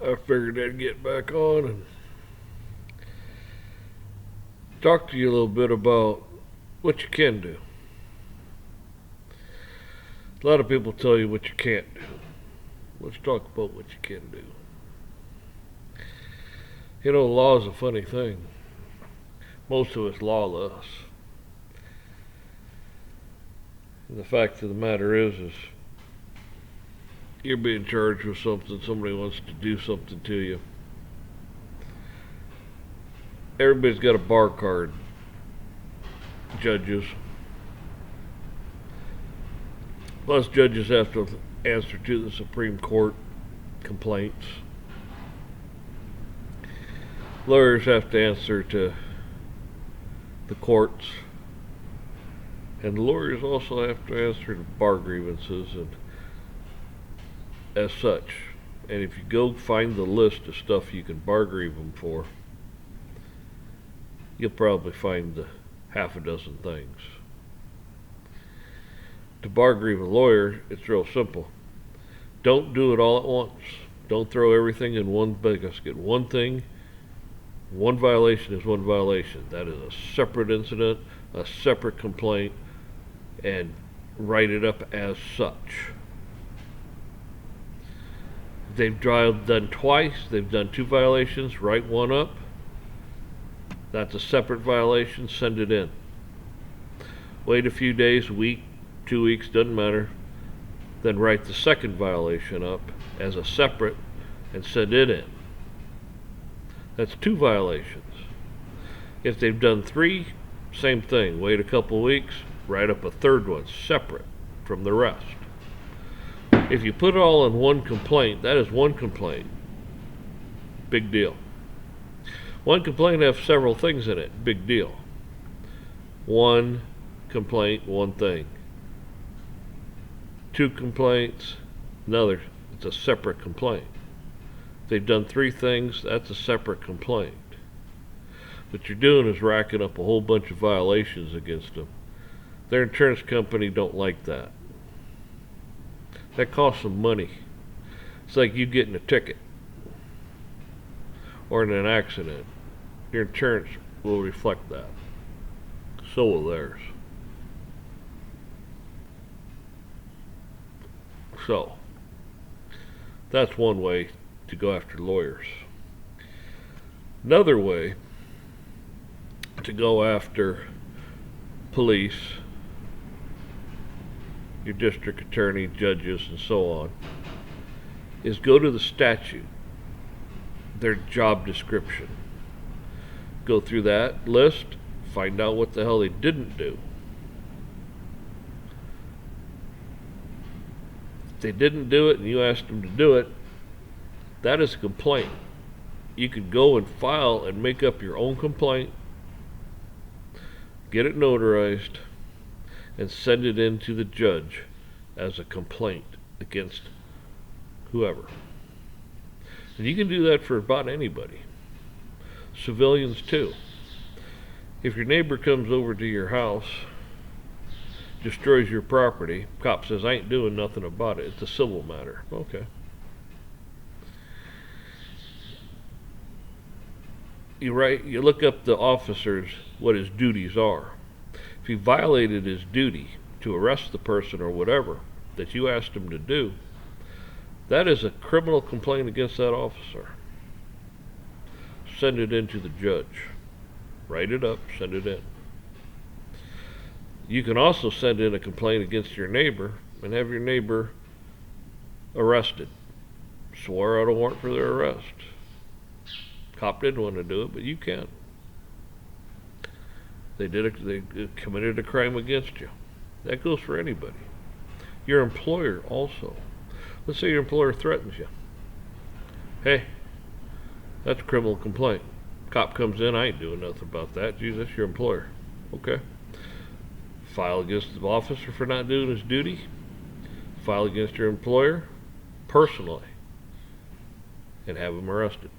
I figured I'd get back on and talk to you a little bit about what you can do. A lot of people tell you what you can't do. Let's talk about what you can do. You know, law is a funny thing. Most of it's lawless. And the fact of the matter is you're being charged with something, somebody wants to do something to you. Everybody's got a bar card. Judges. Plus, judges have to answer to the Supreme Court complaints. Lawyers have to answer to the courts. And lawyers also have to answer to bar grievances and as such. And if you go find the list of stuff you can bar grieve them for, you'll probably find half a dozen things. To bar grieve a lawyer, it's real simple. Don't do it all at once. Don't throw everything in one basket. One thing, one violation is one violation. That is a separate incident, a separate complaint, and write it up as such. They've done twice, they've done 2 violations, write one up. That's a separate violation, send it in. Wait a few days, a week, 2 weeks, doesn't matter. Then write the second violation up as a separate and send it in. That's 2 violations. If they've done 3, same thing. Wait a couple weeks, write up a third one separate from the rest. If you put it all in one complaint, that is one complaint. Big deal. One complaint has several things in it. Big deal. One complaint, one thing. 2 complaints, another. It's a separate complaint. If they've done 3 things, that's a separate complaint. What you're doing is racking up a whole bunch of violations against them. Their insurance company don't like that. That costs them money. It's like you getting a ticket or in an accident. Your insurance will reflect that. So will theirs. So, that's one way to go after lawyers. Another way to go after police, your district attorney, judges, and so on, is go to the statute, their job description. Go through that list, find out what the hell they didn't do. If they didn't do it and you asked them to do it, that is a complaint. You could go and file and make up your own complaint, get it notarized, and send it in to the judge as a complaint against whoever. And you can do that for about anybody. Civilians too. If your neighbor comes over to your house, destroys your property, cop says, I ain't doing nothing about it, it's a civil matter. Okay. You look up the officers, what his duties are. If he violated his duty to arrest the person or whatever that you asked him to do, that is a criminal complaint against that officer. Send it in to the judge. Write it up, send it in. You can also send in a complaint against your neighbor and have your neighbor arrested. Swear out a warrant for their arrest. Cop didn't want to do it, but you can. They committed a crime against you. That goes for anybody. Your employer also. Let's say your employer threatens you. Hey, that's a criminal complaint. Cop comes in, I ain't doing nothing about that. Geez, that's your employer. Okay. File against the officer for not doing his duty. File against your employer personally and have him arrested.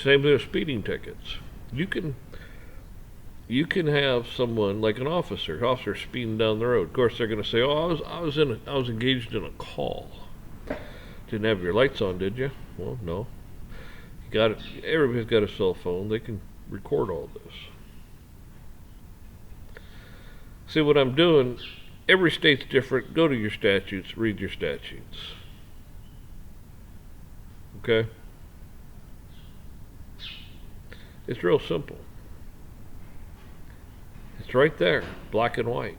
Same thing with speeding tickets. You can have someone like an officer speeding down the road. Of course, they're going to say, "Oh, I was engaged in a call." Didn't have your lights on, did you? Well, no. You got it. Everybody's got a cell phone. They can record all this. See what I'm doing? Every state's different. Go to your statutes. Read your statutes. Okay? It's real simple. It's right there, black and white.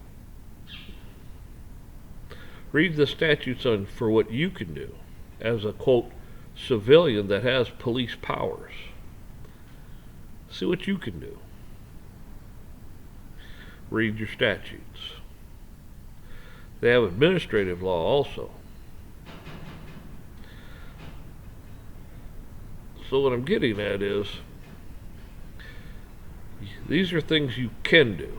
Read the statutes on for what you can do as a, quote, civilian that has police powers. See what you can do. Read your statutes. They have administrative law also. So what I'm getting at is, these are things you can do.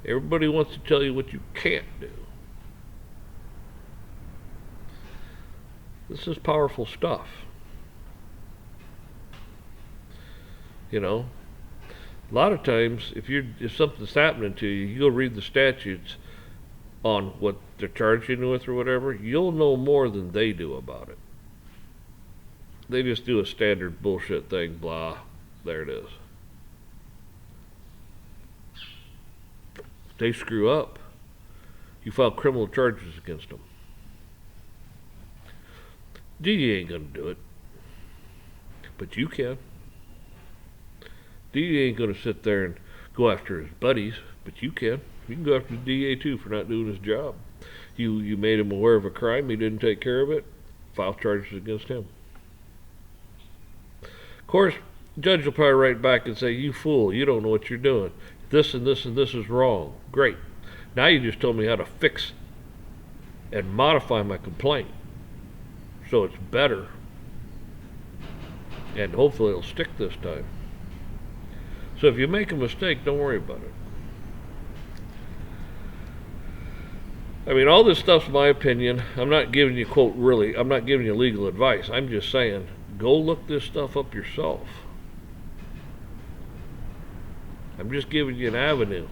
Everybody wants to tell you what you can't do. This is powerful stuff. You know, a lot of times if something's happening to you, you go read the statutes on what they're charging you with or whatever, you'll know more than they do about it. They just do a standard bullshit thing, blah, there it is. If they screw up, you file criminal charges against them. DA ain't gonna do it, but you can. DA ain't gonna sit there and go after his buddies, but you can. You can go after the DA too for not doing his job. You made him aware of a crime, he didn't take care of it, file charges against him. Of course, the judge will probably write back and say, you fool, you don't know what you're doing. This and this and this is wrong. Great. Now you just told me how to fix and modify my complaint so it's better. And hopefully it'll stick this time. So if you make a mistake, don't worry about it. I mean, all this stuff's my opinion. I'm not giving you, quote, really, I'm not giving you legal advice. I'm just saying, go look this stuff up yourself. I'm just giving you an avenue.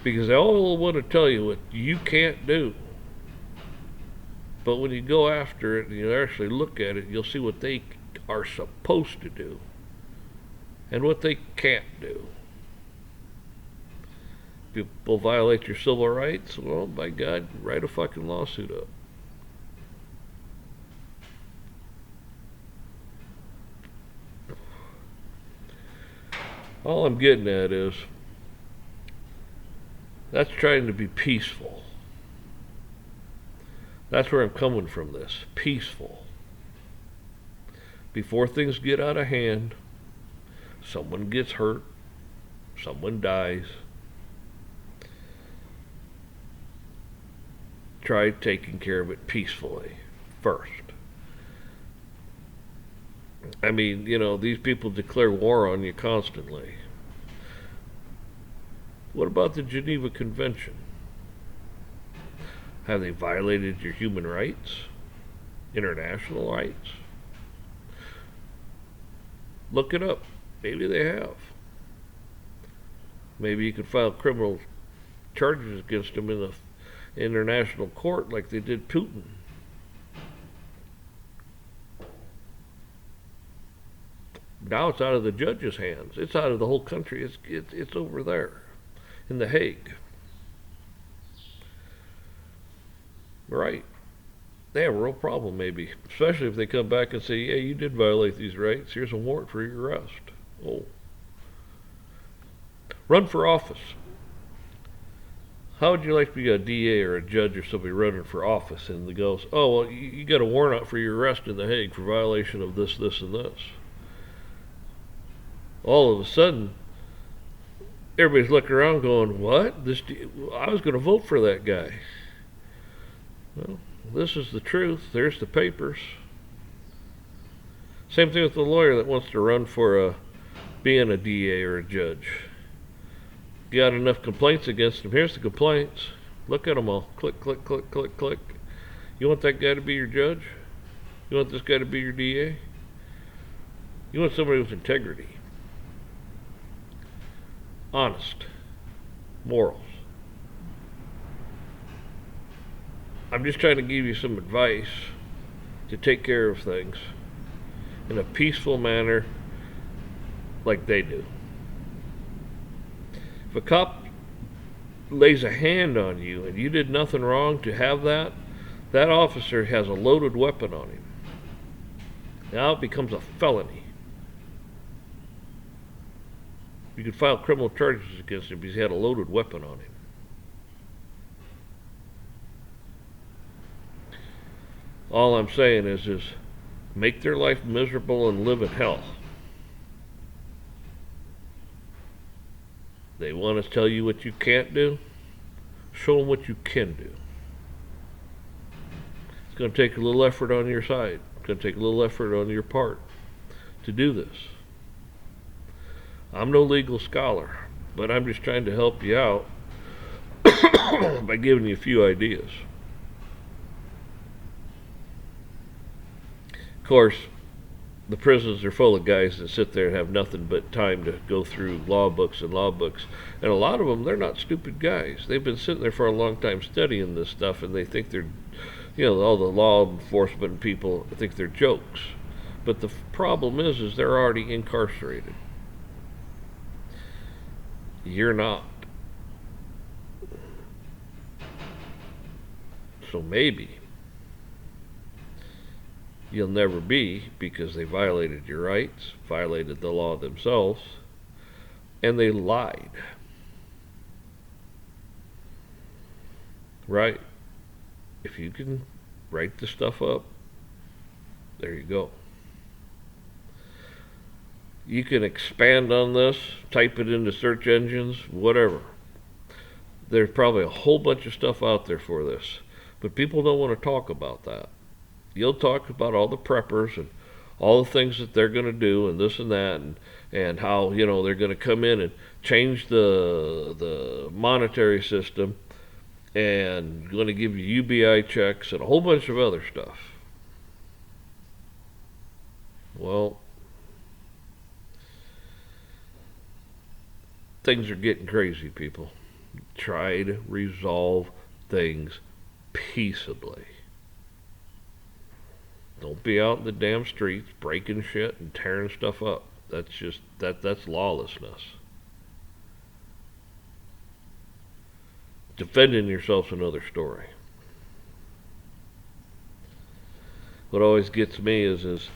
Because they all want to tell you what you can't do. But when you go after it and you actually look at it, you'll see what they are supposed to do and what they can't do. People violate your civil rights, well, by God, write a fucking lawsuit up. All I'm getting at is, that's trying to be peaceful. That's where I'm coming from this. Peaceful. Before things get out of hand, someone gets hurt, someone dies. Try taking care of it peacefully first. I mean, you know, these people declare war on you constantly. What about the Geneva Convention? Have they violated your human rights? International rights? Look it up. Maybe they have. Maybe you could file criminal charges against them in the international court like they did Putin. Now it's out of the judge's hands. It's out of the whole country. It's over there in The Hague. Right. They have a real problem maybe, especially if they come back and say, yeah, you did violate these rights. Here's a warrant for your arrest. Oh. Run for office. How would you like to be a DA or a judge or somebody running for office and the goes, oh, well, you got a warrant out for your arrest in The Hague for violation of this, this, and this. All of a sudden, everybody's looking around going, what? I was going to vote for that guy. Well, this is the truth. There's the papers. Same thing with the lawyer that wants to run for being a DA or a judge. You got enough complaints against him. Here's the complaints. Look at them all. Click, click, click, click, click. You want that guy to be your judge? You want this guy to be your DA? You want somebody with integrity. Honest. Morals. I'm just trying to give you some advice to take care of things in a peaceful manner like they do. If a cop lays a hand on you and you did nothing wrong to have that, that officer has a loaded weapon on him. Now it becomes a felony. You could file criminal charges against him because he had a loaded weapon on him. All I'm saying is make their life miserable and live in hell. They want to tell you what you can't do. Show them what you can do. It's going to take a little effort on your side. It's going to take a little effort on your part to do this. I'm no legal scholar, but I'm just trying to help you out by giving you a few ideas. Of course, the prisons are full of guys that sit there and have nothing but time to go through law books. And a lot of them, they're not stupid guys. They've been sitting there for a long time studying this stuff, and they think they're, all the law enforcement people think they're jokes. But the problem is they're already incarcerated. You're not. So maybe you'll never be, because they violated your rights, violated the law themselves, and they lied. Right? If you can write the stuff up, there you go. You can expand on this, type it into search engines, whatever. There's probably a whole bunch of stuff out there for this, but people don't want to talk about that. You'll talk about all the preppers and all the things that they're going to do and this and that, and how they're going to come in and change the monetary system and going to give you UBI checks and a whole bunch of other stuff. Well, things are getting crazy, people. Try to resolve things peaceably. Don't be out in the damn streets breaking shit and tearing stuff up. That's just that's lawlessness. Defending yourself's another story. What always gets me is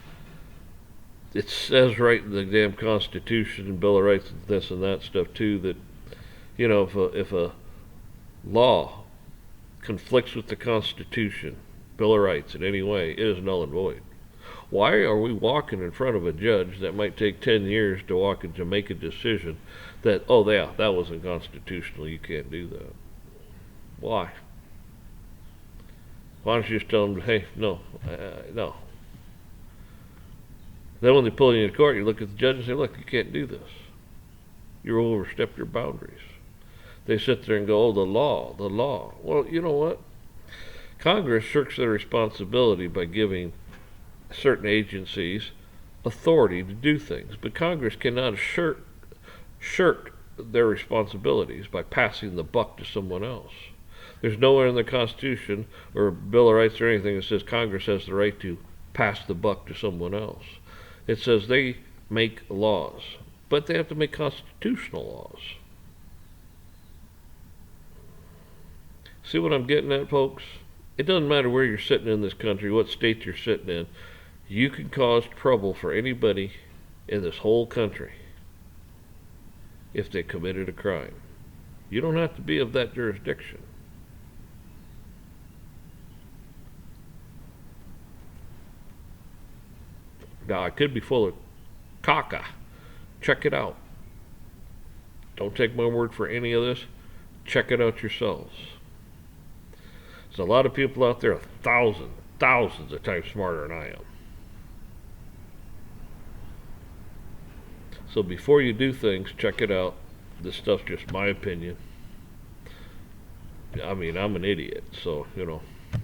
it says right in the damn Constitution and Bill of Rights and this and that stuff too, that if a law conflicts with the Constitution, Bill of Rights in any way, it is null and void. Why are we walking in front of a judge that might take 10 years to make a decision that, oh yeah, that wasn't constitutional, you can't do that? Why? Why don't you just tell them, hey, no. Then when they pull you into court, you look at the judge and say, look, you can't do this. You overstepped your boundaries. They sit there and go, oh, the law. Well, you know what? Congress shirks their responsibility by giving certain agencies authority to do things, but Congress cannot shirk their responsibilities by passing the buck to someone else. There's nowhere in the Constitution or Bill of Rights or anything that says Congress has the right to pass the buck to someone else. It says they make laws, but they have to make constitutional laws. See what I'm getting at, folks? It doesn't matter where you're sitting in this country, what state you're sitting in. You can cause trouble for anybody in this whole country if they committed a crime. You don't have to be of that jurisdiction. Now, I could be full of caca. Check it out. Don't take my word for any of this. Check it out yourselves. There's a lot of people out there, thousands of times smarter than I am. So before you do things, check it out. This stuff's just my opinion. I mean, I'm an idiot, so,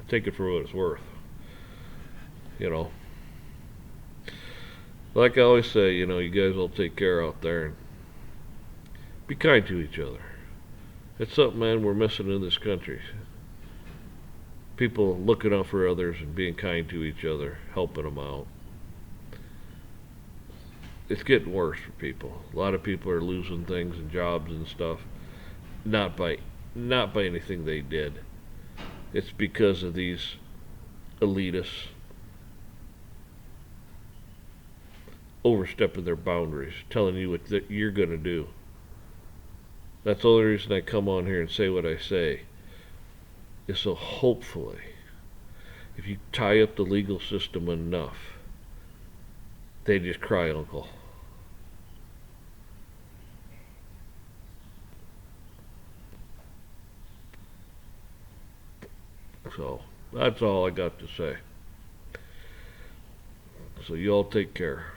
take it for what it's worth. Like I always say, you guys all take care out there and be kind to each other. It's something, man, we're missing in this country. People looking out for others and being kind to each other, helping them out. It's getting worse for people. A lot of people are losing things and jobs and stuff, not by anything they did. It's because of these elitists overstepping their boundaries, telling you what you're going to do. That's the only reason I come on here and say what I say, is so hopefully, if you tie up the legal system enough, they just cry uncle. So, that's all I got to say. So you all take care.